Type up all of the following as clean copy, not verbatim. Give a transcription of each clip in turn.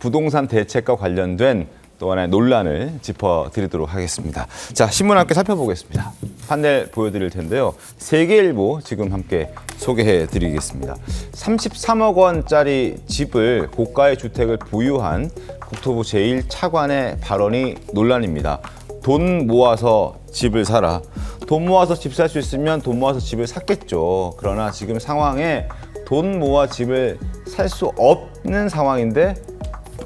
부동산 대책과 관련된 또 하나의 논란을 짚어드리도록 하겠습니다. 자, 신문 함께 살펴보겠습니다. 판넬 보여드릴 텐데요. 세계일보 지금 함께 소개해드리겠습니다. 33억 원짜리 집을 고가의 주택을 보유한 국토부 제1차관의 발언이 논란입니다. 돈 모아서 집을 사라. 돈 모아서 집 살 수 있으면 돈 모아서 집을 샀겠죠. 그러나 지금 상황에 돈 모아 집을 살 수 없는 상황인데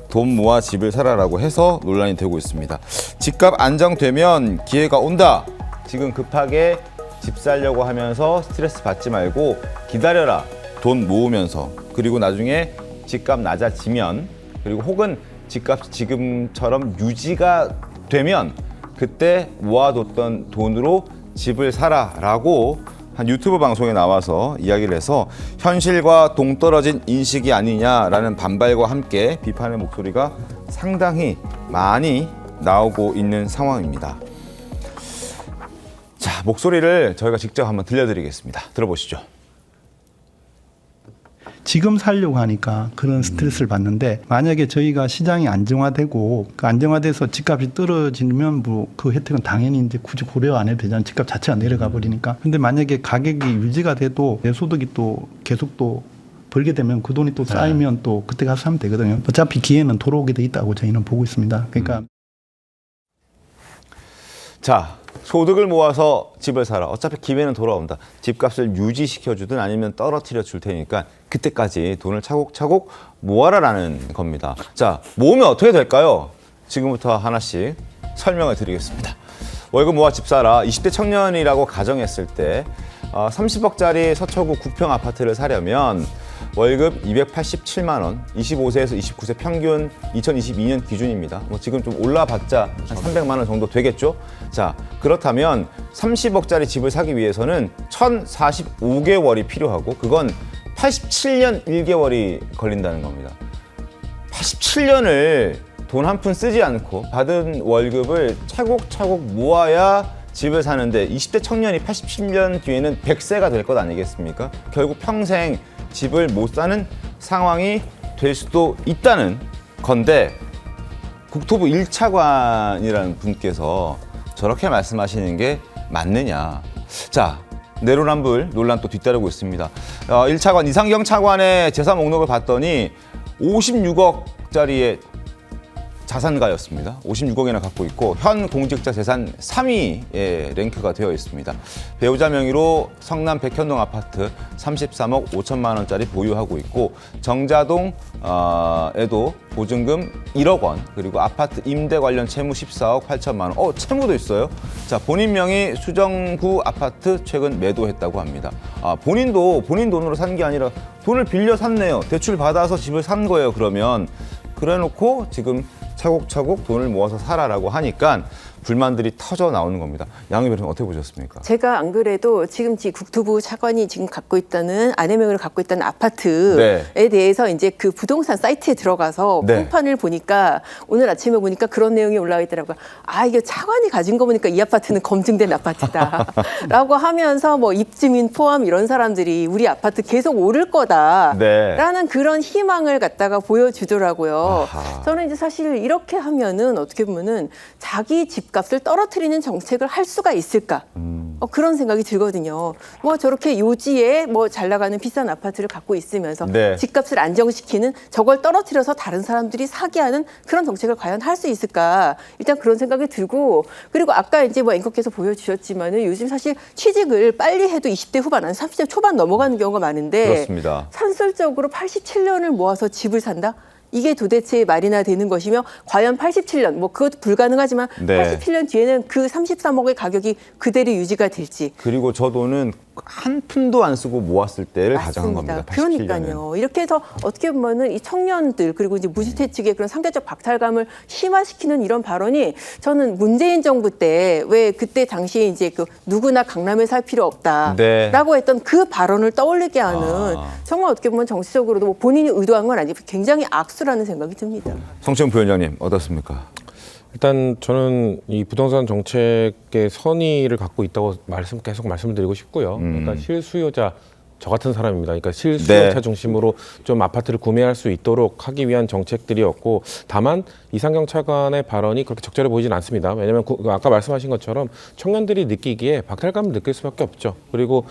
돈 모아 집을 사라라고 해서 논란이 되고 있습니다. 집값 안정되면 기회가 온다. 지금 급하게 집 살려고 하면서 스트레스 받지 말고 기다려라. 돈 모으면서. 그리고 나중에 집값 낮아지면 그리고 혹은 집값이 지금처럼 유지가 되면 그때 모아뒀던 돈으로 집을 사라라고 한 유튜브 방송에 나와서 이야기를 해서 현실과 동떨어진 인식이 아니냐라는 반발과 함께 비판의 목소리가 상당히 많이 나오고 있는 상황입니다. 자, 목소리를 저희가 직접 한번 들려드리겠습니다. 들어보시죠. 지금 살려고 하니까 그런 스트레스를 받는데 만약에 저희가 시장이 안정화되고 그 안정화돼서 집값이 떨어지면 뭐 그 혜택은 당연히 이제 굳이 고려 안 해도 되잖아요. 집값 자체가 내려가 버리니까. 근데 만약에 가격이 유지가 돼도 내 소득이 또 계속 또 벌게 되면 그 돈이 또 쌓이면 또 그때 가서 사면 되거든요. 어차피 기회는 돌아오게 돼 있다고 저희는 보고 있습니다. 그러니까 자, 소득을 모아서 집을 사라. 어차피 기회는 돌아온다. 집값을 유지시켜주든 아니면 떨어뜨려 줄 테니까 그때까지 돈을 차곡차곡 모아라라는 겁니다. 자, 모으면 어떻게 될까요? 지금부터 하나씩 설명을 드리겠습니다. 월급 모아 집 사라. 20대 청년이라고 가정했을 때 30억짜리 서초구 9평 아파트를 사려면 월급 287만 원, 25세에서 29세 평균 2022년 기준입니다. 뭐 지금 좀 올라봤자 한 300만 원 정도 되겠죠? 자, 그렇다면 30억짜리 집을 사기 위해서는 1,045개월이 필요하고 그건 87년 1개월이 걸린다는 겁니다. 87년을 돈 한 푼 쓰지 않고 받은 월급을 차곡차곡 모아야 집을 사는데 20대 청년이 87년 뒤에는 100세가 될 것 아니겠습니까? 결국 평생 집을 못 사는 상황이 될 수도 있다는 건데 국토부 1차관이라는 분께서 저렇게 말씀하시는 게 맞느냐. 자, 내로남불 논란 또 뒤따르고 있습니다. 1차관 이상경 차관의 재산 목록을 봤더니 56억짜리의 자산가였습니다. 56억이나 갖고 있고 현 공직자 재산 3위에 랭크가 되어 있습니다. 배우자 명의로 성남 백현동 아파트 33억 5천만 원짜리 보유하고 있고 정자동 에도 보증금 1억 원 그리고 아파트 임대 관련 채무 14억 8천만 원. 채무도 있어요. 자, 본인 명의 수정구 아파트 최근 매도했다고 합니다. 본인도 본인 돈으로 산 게 아니라 돈을 빌려 샀네요. 대출 받아서 집을 산 거예요. 그러면 그래놓고 지금 차곡차곡 돈을 모아서 살아라고 하니까 불만들이 터져 나오는 겁니다. 양희 변호사님 어떻게 보셨습니까? 제가 안 그래도 지금 국토부 차관이 지금 갖고 있다는 아내 명의로 갖고 있다는 아파트에 대해서 이제 그 부동산 사이트에 들어가서 평판을 보니까 오늘 아침에 보니까 그런 내용이 올라와 있더라고요. 이게 차관이 가진 거 보니까 이 아파트는 검증된 아파트다라고 하면서 뭐 입주민 포함 이런 사람들이 우리 아파트 계속 오를 거다라는 그런 희망을 갖다가 보여주더라고요. 저는 이제 사실 이렇게 하면은 어떻게 보면은 자기 집값을 떨어뜨리는 정책을 할 수가 있을까? 그런 생각이 들거든요. 뭐 저렇게 요지에 뭐 잘 나가는 비싼 아파트를 갖고 있으면서 집값을 안정시키는 저걸 떨어뜨려서 다른 사람들이 사게 하는 그런 정책을 과연 할 수 있을까? 일단 그런 생각이 들고 그리고 아까 이제 뭐 앵커께서 보여주셨지만은 요즘 사실 취직을 빨리 해도 20대 후반, 아니 30대 초반 넘어가는 경우가 많은데 그렇습니다. 산술적으로 87년을 모아서 집을 산다? 이게 도대체 말이나 되는 것이며 과연 87년, 뭐 그것도 불가능하지만 87년 뒤에는 그 33억의 가격이 그대로 유지가 될지. 그리고 저 돈은 한 푼도 안 쓰고 모았을 때를 가정한 겁니다. 87년은. 그러니까요. 이렇게 해서 어떻게 보면은 이 청년들 그리고 이제 무주택층의 그런 상대적 박탈감을 심화시키는 이런 발언이 저는 문재인 정부 때 왜 그때 당시에 이제 그 누구나 강남에 살 필요 없다라고 했던 그 발언을 떠올리게 하는 정말 어떻게 보면 정치적으로도 뭐 본인이 의도한 건 아니고 굉장히 악수라는 생각이 듭니다. 성채훈 부위원장님 어떻습니까? 일단 저는 이 부동산 정책의 선의를 갖고 있다고 계속 말씀드리고 싶고요. 그러니까 실수요자 저 같은 사람입니다. 그러니까 실수요자 네. 중심으로 좀 아파트를 구매할 수 있도록 하기 위한 정책들이었고, 다만 이상경 차관의 발언이 그렇게 적절해 보이진 않습니다. 왜냐하면 아까 말씀하신 것처럼 청년들이 느끼기에 박탈감을 느낄 수밖에 없죠. 그리고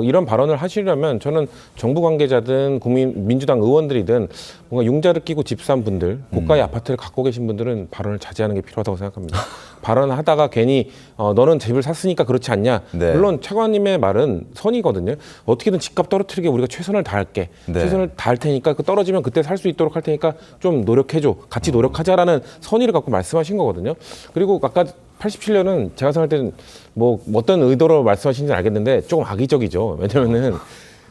이런 발언을 하시려면 저는 정부 관계자든 민주당 의원들이든 뭔가 융자를 끼고 집 산 분들, 고가의 아파트를 갖고 계신 분들은 발언을 자제하는 게 필요하다고 생각합니다. 발언하다가 괜히 너는 집을 샀으니까 그렇지 않냐. 네. 물론 차관님의 말은 선이거든요. 어떻게든 집값 떨어뜨리게 우리가 최선을 다할게. 네. 최선을 다할 테니까 그 떨어지면 그때 살 수 있도록 할 테니까 좀 노력해줘. 같이 노력하자라는 선의를 갖고 말씀하신 거거든요. 그리고 아까 87년은 제가 생각할 때는 뭐 어떤 의도로 말씀하시는지 알겠는데 조금 악의적이죠. 왜냐면은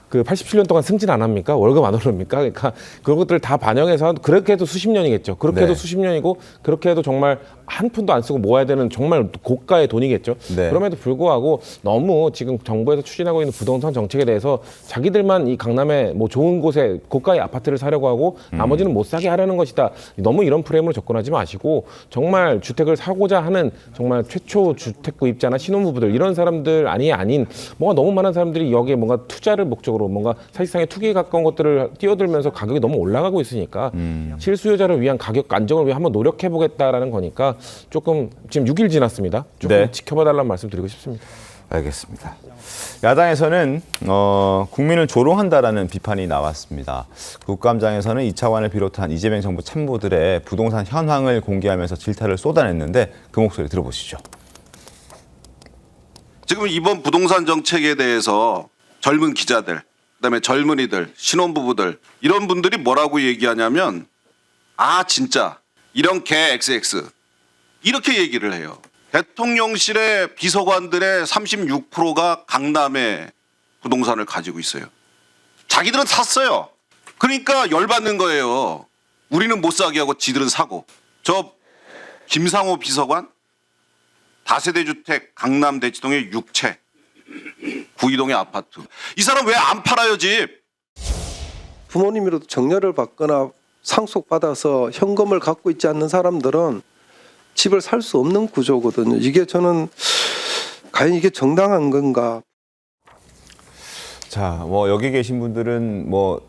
그 87년 동안 승진 안 합니까? 월급 안 오릅니까? 그러니까 그런 것들을 다 반영해서 그렇게 해도 수십 년이겠죠. 그렇게 네. 해도 수십 년이고 그렇게 해도 정말 한 푼도 안 쓰고 모아야 되는 정말 고가의 돈이겠죠. 네. 그럼에도 불구하고 너무 지금 정부에서 추진하고 있는 부동산 정책에 대해서 자기들만 이 강남에 뭐 좋은 곳에 고가의 아파트를 사려고 하고 나머지는 못 사게 하려는 것이다. 너무 이런 프레임으로 접근하지 마시고 정말 주택을 사고자 하는 정말 최초 주택 구입자나 신혼부부들 이런 사람들 아닌 뭔가 너무 많은 사람들이 여기에 뭔가 투자를 목적으로 뭔가 사실상의 투기에 가까운 것들을 뛰어들면서 가격이 너무 올라가고 있으니까 실수요자를 위한 가격 안정을 위해 한번 노력해 보겠다라는 거니까 조금 지금 6일 지났습니다. 조금 네. 지켜봐 달라는 말씀 드리고 싶습니다. 알겠습니다. 야당에서는 국민을 조롱한다라는 비판이 나왔습니다. 국감장에서는 이차관을 비롯한 이재명 정부 참모들의 부동산 현황을 공개하면서 질타를 쏟아냈는데 그 목소리 들어보시죠. 지금 이번 부동산 정책에 대해서 젊은 기자들, 그다음에 젊은이들, 신혼부부들 이런 분들이 뭐라고 얘기하냐면 아 진짜 이런 개 XX 이렇게 얘기를 해요. 대통령실의 비서관들의 36%가 강남에 부동산을 가지고 있어요. 자기들은 샀어요. 그러니까 열받는 거예요. 우리는 못 사게 하고 지들은 사고. 저 김상호 비서관 다세대 주택 강남 대치동의 6채 구이동의 아파트. 이 사람 왜 안 팔아요 집? 부모님이라도 정려를 받거나 상속받아서 현금을 갖고 있지 않는 사람들은 집을 살 수 없는 구조거든요. 이게 저는 과연 이게 정당한 건가? 자, 뭐 여기 계신 분들은 뭐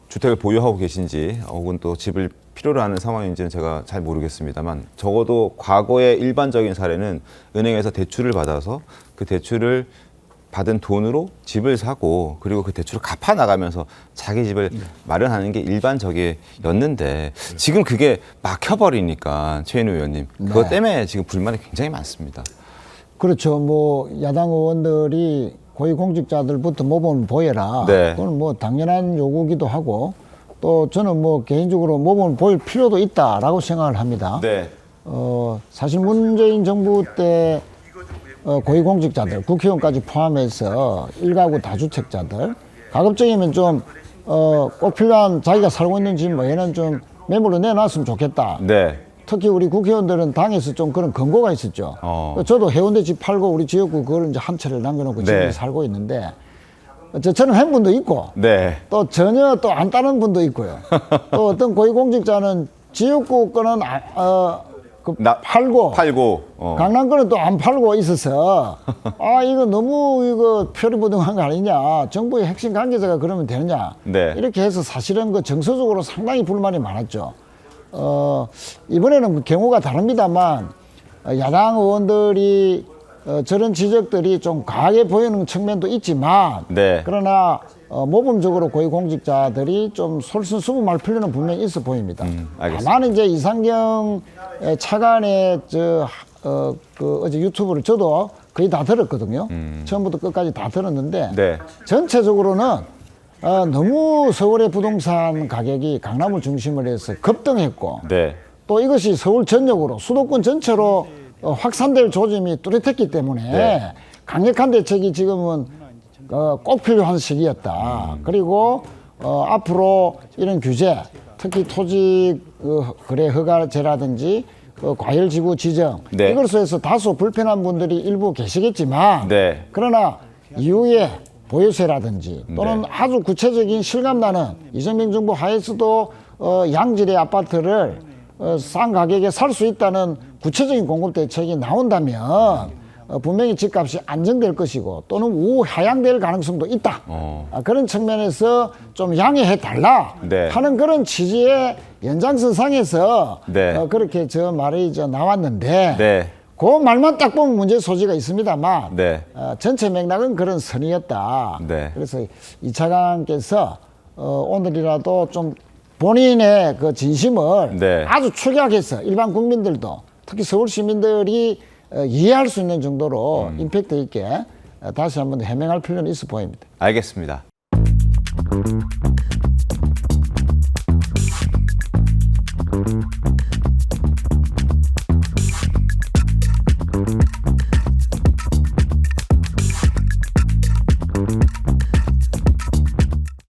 주택을 보유하고 계신지 혹은 또 집을 필요로 하는 상황인지는 제가 잘 모르겠습니다만 적어도 과거의 일반적인 사례는 은행에서 대출을 받아서 그 대출을 받은 돈으로 집을 사고 그리고 그 대출을 갚아 나가면서 자기 집을 마련하는 게 일반적이었는데 지금 그게 막혀버리니까 최인우 의원님 그것 때문에 지금 불만이 굉장히 많습니다. 그렇죠. 뭐 야당 의원들이 고위공직자들부터 모범을 보여라. 네. 그건 뭐 당연한 요구기도 하고 또 저는 뭐 개인적으로 모범을 보일 필요도 있다라고 생각을 합니다. 네. 사실 문재인 정부 때 고위공직자들, 국회의원까지 포함해서 일가구 다주택자들 가급적이면 좀 꼭 필요한 자기가 살고 있는 집 뭐에는 좀 매물로 내놨으면 좋겠다. 네. 특히 우리 국회의원들은 당에서 좀 그런 권고가 있었죠. 저도 해운대 집 팔고 우리 지역구 그걸 이제 한 채를 남겨놓고 네. 집에 살고 있는데 저처럼 한 분도 있고 네. 또 전혀 또 안 따는 분도 있고요. 또 어떤 고위공직자는 지역구 거는 팔고 강남 거는 또 안 팔고 있어서 아 이거 너무 이거 표리부동한 거 아니냐, 정부의 핵심 관계자가 그러면 되느냐, 네. 이렇게 해서 사실은 그 정서적으로 상당히 불만이 많았죠. 이번에는 경우가 다릅니다만 야당 의원들이 저런 지적들이 좀 강하게 보이는 측면도 있지만 네. 그러나 모범적으로 고위공직자들이 좀 솔선수범할 필요는 분명히 있어 보입니다. 알겠습니다. 다만 이제 이상경 차관의 그 어제 유튜브를 저도 거의 다 들었거든요. 처음부터 끝까지 다 들었는데 네. 전체적으로는 너무 서울의 부동산 가격이 강남을 중심으로 해서 급등했고 네. 또 이것이 서울 전역으로 수도권 전체로 확산될 조짐이 뚜렷했기 때문에 네. 강력한 대책이 지금은 꼭 필요한 시기였다. 그리고 앞으로 이런 규제, 특히 토지 거래 허가제라든지 과열지구 지정 네. 이것으로 해서 다소 불편한 분들이 일부 계시겠지만 네. 그러나 이후에 보유세라든지 또는 네. 아주 구체적인 실감나는 이재명 정부 하에서도 양질의 아파트를 싼 가격에 살 수 있다는 구체적인 공급 대책이 나온다면 분명히 집값이 안정될 것이고 또는 우하향될 가능성도 있다. 그런 측면에서 좀 양해해 달라 네. 하는 그런 취지의 연장선상에서 네. 그렇게 저 말이 나왔는데 네. 그 말만 딱 보면 문제 소지가 있습니다만 네. 전체 맥락은 그런 선이었다. 네. 그래서 이 차관께서 오늘이라도 좀 본인의 그 진심을 네. 아주 축약해서 일반 국민들도 특히 서울 시민들이 이해할 수 있는 정도로 임팩트 있게 다시 한번 해명할 필요는 있어 보입니다. 알겠습니다.